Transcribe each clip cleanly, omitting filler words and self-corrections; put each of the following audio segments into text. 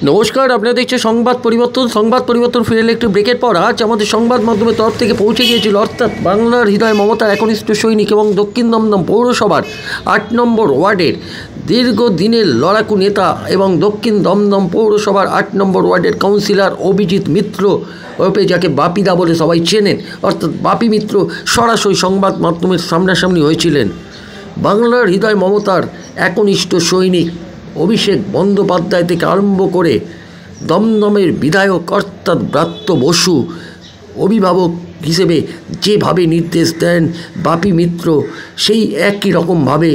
নমস্কার, আপনারা দেখছেন সংবাদ পরিবর্তন ফিরে একটু ব্রেকের পর আজ আমাদের সংবাদ মাধ্যমের তরফ থেকে পৌঁছে গিয়েছিল, অর্থাৎ বাংলার হৃদয় মমতার একনিষ্ঠ সৈনিক এবং দক্ষিণ দমদম পৌরসভার ৮ নম্বর ওয়ার্ডের দীর্ঘদিনের লড়াকু নেতা এবং দক্ষিণ দমদম পৌরসভার ৮ নম্বর ওয়ার্ডের কাউন্সিলর অভিজিৎ মিত্র ওপে, যাকে বাপিদা বলে সবাই চেনেন, অর্থাৎ বাপি মিত্র সরাসরি সংবাদ মাধ্যমের সামনাসামনি হয়েছিলেন। বাংলার হৃদয় মমতার একনিষ্ঠ সৈনিক অভিষেক বন্দ্যোপাধ্যায় থেকে আরম্ভ করে দমদমের বিধায়ক অর্থাৎ ব্রাত্য বসু অভিভাবক হিসেবে যেভাবে নির্দেশ দেন বাপি মিত্র, সেই একই রকমভাবে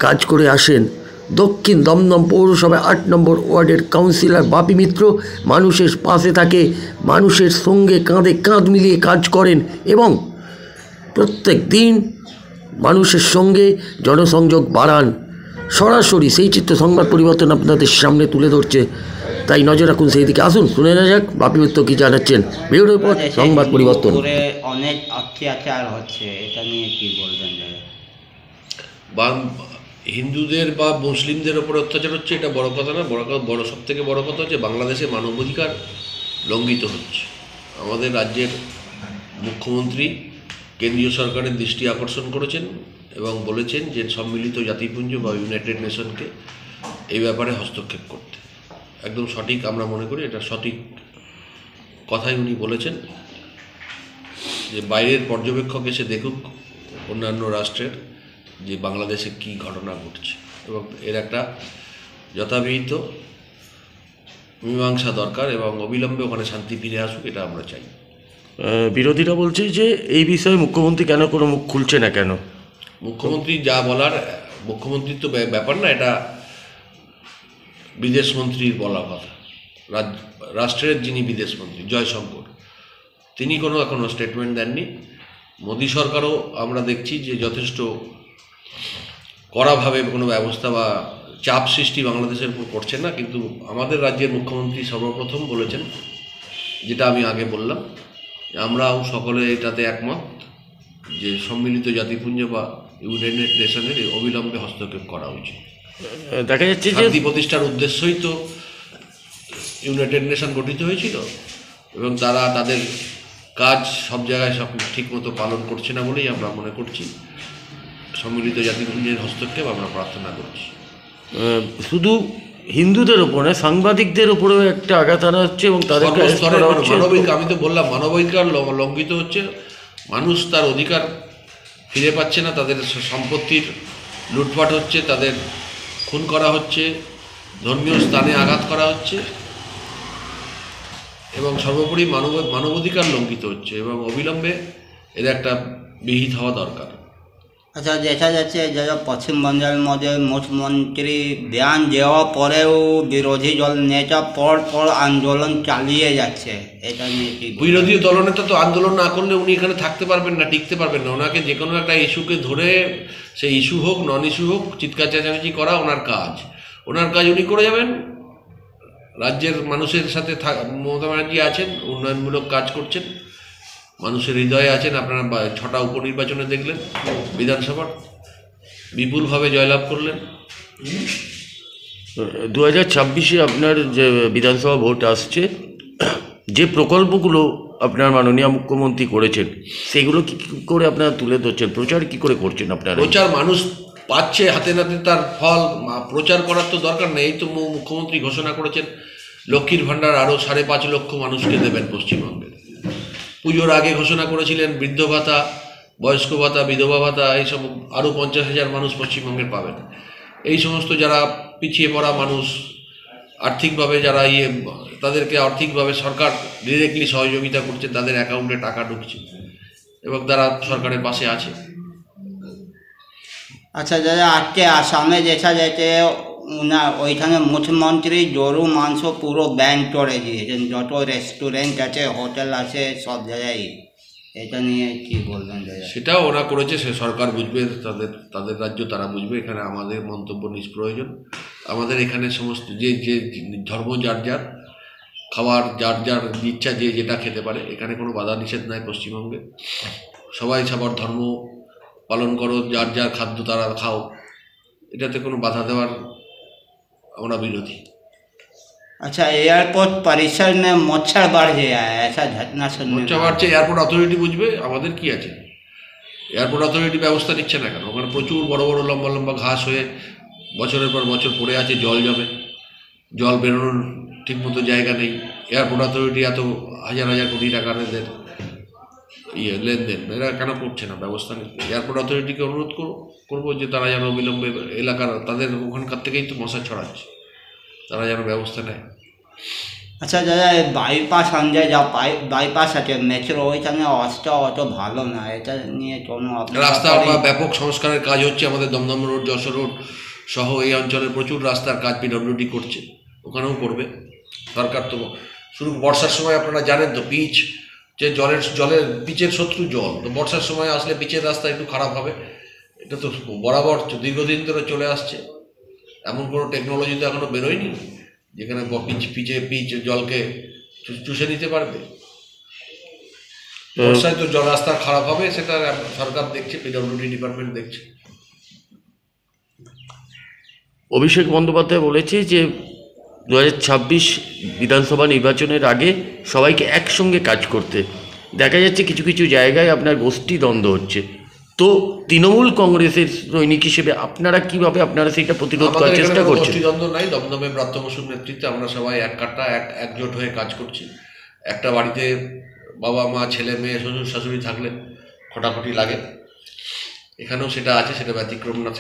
কাজ করে আসেন। দক্ষিণ দমদম পৌরসভায় ৮ নম্বর ওয়ার্ডের কাউন্সিলর বাপি মিত্র মানুষের পাশে থাকে, মানুষের সঙ্গে কাঁধে কাঁধ মিলিয়ে কাজ করেন এবং প্রত্যেক দিন মানুষের সঙ্গে জনসংযোগ বাড়ান। সরাসরি সেই চিত্র সংবাদ পরিবর্তন আপনাদের সামনে তুলে ধরছে, তাই নজর রাখুন সেই দিকে। আসুন শুনে না যাক বাপি মিত্র কি জানাচ্ছেন। ভিডিওর পর সংবাদ পরিবর্তন। অনেক অত্যাচার হচ্ছে, এটা নিয়ে কি বলবেন? বা হিন্দুদের বা মুসলিমদের ওপর অত্যাচার হচ্ছে, এটা বড় কথা না। বড় সব থেকে বড় কথা হচ্ছে বাংলাদেশে মানবাধিকার লঙ্ঘিত হচ্ছে। আমাদের রাজ্যের মুখ্যমন্ত্রী কেন্দ্রীয় সরকারের দৃষ্টি আকর্ষণ করেছেন এবং বলেছেন যে সম্মিলিত জাতিপুঞ্জ বা ইউনাইটেড নেশনকে এই ব্যাপারে হস্তক্ষেপ করতে। একদম সঠিক, আমরা মনে করি এটা সঠিক কথাই উনি বলেছেন, যে বাইরের পর্যবেক্ষক এসে দেখুক অন্যান্য রাষ্ট্রের যে বাংলাদেশে কী ঘটনা ঘটছে এবং এর একটা যথাবিহিত মীমাংসা দরকার এবং অবিলম্বে ওখানে শান্তি ফিরে আসুক, এটা আমরা চাই। বিরোধীরা বলছে যে এই বিষয়ে মুখ্যমন্ত্রী কেন কোনো মুখ খুলছে না কেন? মুখ্যমন্ত্রী যা বলার, মুখ্যমন্ত্রীর তো ব্যাপার না, এটা বিদেশমন্ত্রীর বলা কথা। রাষ্ট্রের যিনি বিদেশমন্ত্রী জয়শঙ্কর, তিনি এখনো স্টেটমেন্ট দেননি। মোদী সরকারও আমরা দেখছি যে যথেষ্ট কড়াভাবে কোনো ব্যবস্থা বা চাপ সৃষ্টি বাংলাদেশের উপর করছেন না, কিন্তু আমাদের রাজ্যের মুখ্যমন্ত্রী সর্বপ্রথম বলেছেন, যেটা আমি আগে বললাম, আমরাও সকলে এটাতে একমত যে সম্মিলিত জাতিপুঞ্জ বা ইউনাইটেড নেশনের অবিলম্বে হস্তক্ষেপ করা উচিত। দেখা যাচ্ছে যে শান্তি প্রতিষ্ঠার উদ্দেশ্যই তো ইউনাইটেড নেশন গঠিত হয়েছিল এবং তারা তাদের কাজ সব জায়গায় সব ঠিকমতো পালন করছে না বলেই আমরা মনে করছি সম্মিলিত জাতিপুঞ্জের হস্তক্ষেপ আমরা প্রার্থনা করছি। শুধু হিন্দুদের ওপরে সাংবাদিকদের উপরেও একটা আঘাত আনা হচ্ছে এবং তাদেরকে আমি তো বললাম মানবাধিকার লঙ্ঘিত হচ্ছে। মানুষ তার অধিকার ফিরে পাচ্ছে না, তাদের সম্পত্তির লুটপাট হচ্ছে, তাদের খুন করা হচ্ছে, ধর্মীয় স্থানে আঘাত করা হচ্ছে এবং সর্বোপরি মানবাধিকার লঙ্ঘিত হচ্ছে এবং অবিলম্বে এর একটা বিহিত হওয়া দরকার। আচ্ছা, দেখা যাচ্ছে যে পশ্চিমবঙ্গের মধ্যে মুখ্যমন্ত্রী ধ্যান দেওয়ার পরেও বিরোধী দল নেতা পর আন্দোলন চালিয়ে যাচ্ছে, এটা নিয়ে কি? বিরোধী দলনেতা তো আন্দোলন না করলে উনি এখানে থাকতে পারবেন না, টিকতে পারবেন না। ওনাকে যে কোনো একটা ইস্যুকে ধরে, সেই ইস্যু হোক নন ইস্যু হোক, চিৎকার চেঁচামেচি করা ওনার কাজ উনি করে যাবেন। রাজ্যের মানুষের সাথে মমতা ব্যানার্জি আছেন, উন্নয়নমূলক কাজ করছেন, মানুষের হৃদয়ে আছেন। আপনারা 6টা উপনির্বাচনে দেখলেন, বিধানসভার বিপুলভাবে জয়লাভ করলেন। 2026-এ আপনার যে বিধানসভা ভোট আসছে, যে প্রকল্পগুলো আপনার মাননীয় মুখ্যমন্ত্রী করেছেন সেগুলো কি করে আপনারা তুলে ধরছেন, প্রচার কি করে করছেন আপনারা? প্রচার মানুষ পাচ্ছে হাতে নাতে, তার ফল। প্রচার করার তো দরকার নেই। এই তো মুখ্যমন্ত্রী ঘোষণা করেছেন লক্ষ্মীর ভাণ্ডার আরও 5.5 লক্ষ মানুষকে দেবেন পশ্চিমবঙ্গে। পুজোর আগে ঘোষণা করেছিলেন বৃদ্ধ ভাতা, বয়স্ক ভাতা, বিধবা ভাতা, এইসব আরও 50,000 মানুষ পশ্চিমবঙ্গের পাবেন। এই সমস্ত যারা পিছিয়ে পড়া মানুষ, আর্থিকভাবে যারা তাদেরকে আর্থিকভাবে সরকার ডিরেক্টলি সহযোগিতা করছে, তাদের অ্যাকাউন্টে টাকা ঢুকছে এবং তারা সরকারের পাশে আছে। আচ্ছা দাদা, আজকে আসামে দেখা যাচ্ছে ওইখানে মুখ্যমন্ত্রী গরু মাংস পুরো ব্যান করে দিয়েছেন, যত রেস্টুরেন্ট আছে, হোটেল আছে, সব জায়গায়। এটা নিয়ে কি বলবেন দাদা? সেটাও ওরা করেছে, সে সরকার বুঝবে, তাদের রাজ্য তারা বুঝবে। এখানে আমাদের মন্তব্য নিষ্প্রয়োজন। আমাদের এখানে সমস্ত যে ধর্ম যার যার, খাবার যার যার ইচ্ছা, যে যেটা খেতে পারে, এখানে কোনো বাধা নিষেধ নাই পশ্চিমবঙ্গে। সবাই সবার ধর্ম পালন করো, যার যার খাদ্য তারা খাও, এটাতে কোনো বাধা দেওয়ার আমরা বিরোধী। अच्छा, एयरपोर्ट परिसर में मच्छर बढ़ गया है, ऐसा घटना सुनने খরচা में বাড়ছে, এয়ারপোর্ট অথরিটি বুঝবে, আমাদের কি আছে? এয়ারপোর্ট অথরিটি ব্যবস্থা নিচ্ছে না কেন? ওখানে প্রচুর বড় বড় লম্বা লম্বা ঘাস হয়ে বছরের পর বছর পড়ে আছে, জল জমে, জল বেরোনোর ঠিকমতো জায়গা নেই। এয়ারপোর্ট অথরিটি এত হাজার হাজার কোটি টাকার এদের লেনদেন, এরা কেন করছে না? ব্যবস্থা নিচ্ছে। এয়ারপোর্ট অথরিটিকে অনুরোধ করবো যে তারা যেন অবিলম্বে এলাকার, তাদের ওখানকার থেকেই তো মশা ছড়াচ্ছে, তারা যেন ব্যবস্থা নেয়। আচ্ছা দাদা, এই বাইপাস আনজায় যা বাইপাস আছে মেট্রো, ওইখানে রাস্তা অত ভালো না, এটা নিয়ে কোনো রাস্তা ব্যাপক সংস্কারের কাজ হচ্ছে আমাদের দমদম রোড, যশোর রোড সহ এই অঞ্চলের প্রচুর রাস্তার কাজ পিডব্লিউডি করছে, ওখানেও করবে সরকার। তো শুরু বর্ষার সময় আপনারা জানেন তো, পিচ যে জলের পিচের শত্রু জল, তো বর্ষার সময় আসলে পিচের রাস্তা একটু খারাপ হবে। এটা তো বরাবর দীর্ঘদিন ধরে চলে আসছে, এমন কোনো টেকনোলজি তো এখনো বেরোয়নি যেখানে পিচ জলকে চুষে নিতে পারবে। বর্ষায় তো জল রাস্তা খারাপ হবে, সেটা সরকার দেখছে, পিডব্লিউডি ডিপার্টমেন্ট দেখছে। অভিষেক বন্দ্যোপাধ্যায় বলেছে যে 2026 বিধানসভা নির্বাচনের আগে সবাইকে একসঙ্গে কাজ করতে। দেখা যাচ্ছে কিছু কিছু জায়গায় আপনার গোষ্ঠী দ্বন্দ্ব হচ্ছে, তো তৃণমূল কংগ্রেসের সৈনিক হিসেবে আপনারা কিভাবে আপনারা সেইটা প্রতিরোধ করার চেষ্টা করছেন? গোষ্ঠীদ্বন্দ্ব নাই, দমদমে ব্রাত্য বসুর নেতৃত্বে আমরা সবাই এক কাট্টা একজোট হয়ে কাজ করছি। একটা বাড়িতে বাবা মা ছেলে মেয়ে শ্বশুর শাশুড়ি থাকলে খটাখটি লাগে, এখানেও সেটা আছে, সেটা ব্যতিক্রম না।